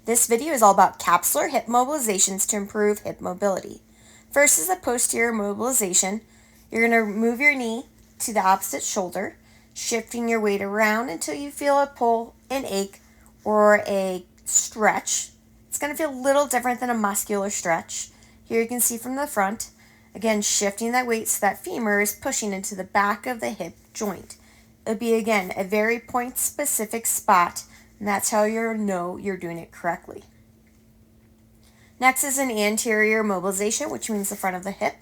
This video is all about capsular hip mobilizations to improve hip mobility. First is a posterior mobilization. You're going to move your knee to the opposite shoulder, shifting your weight around until you feel a pull, an ache, or a stretch. It's going to feel a little different than a muscular stretch. Here you can see from the front. Again, shifting that weight so that femur is pushing into the back of the hip joint. It'll be, again, a very point-specific spot, and that's how you know you're doing it correctly. Next is an anterior mobilization, which means the front of the hip.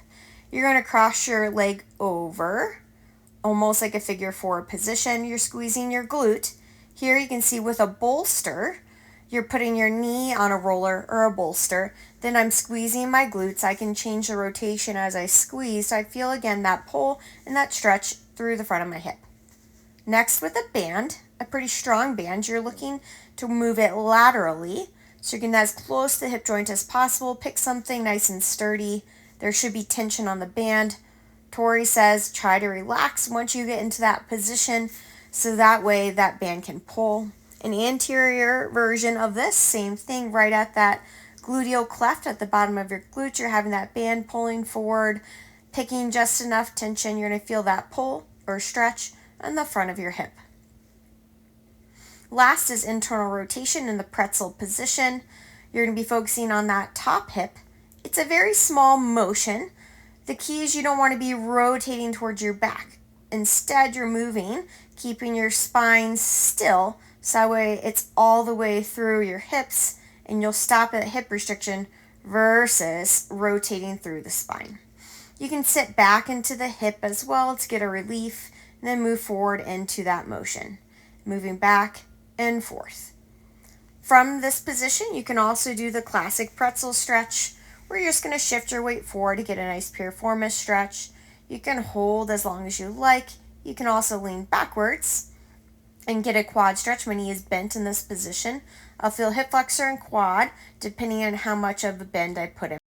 You're going to cross your leg over, almost like a figure 4 position. You're squeezing your glute. Here you can see with a bolster, you're putting your knee on a roller or a bolster. Then I'm squeezing my glutes. I can change the rotation as I squeeze, so I feel again that pull and that stretch through the front of my hip. Next, with a band, a pretty strong band, you're looking to move it laterally. So you're getting as close to the hip joint as possible. Pick something nice and sturdy. There should be tension on the band. Tori says try to relax once you get into that position so that way that band can pull. An anterior version of this, same thing, right at that gluteal cleft at the bottom of your glute. You're having that band pulling forward, picking just enough tension. You're going to feel that pull or stretch on the front of your hip. Last is internal rotation in the pretzel position. You're going to be focusing on that top hip. It's a very small motion. The key is you don't want to be rotating towards your back. Instead, you're moving, keeping your spine still, so that way it's all the way through your hips, and you'll stop at hip restriction versus rotating through the spine. You can sit back into the hip as well to get a relief, and then move forward into that motion, moving back and forth. From this position, you can also do the classic pretzel stretch, where you're just going to shift your weight forward to get a nice piriformis stretch. You can hold as long as you like. You can also lean backwards and get a quad stretch. My knee is bent in this position. I'll feel hip flexor and quad depending on how much of a bend I put in.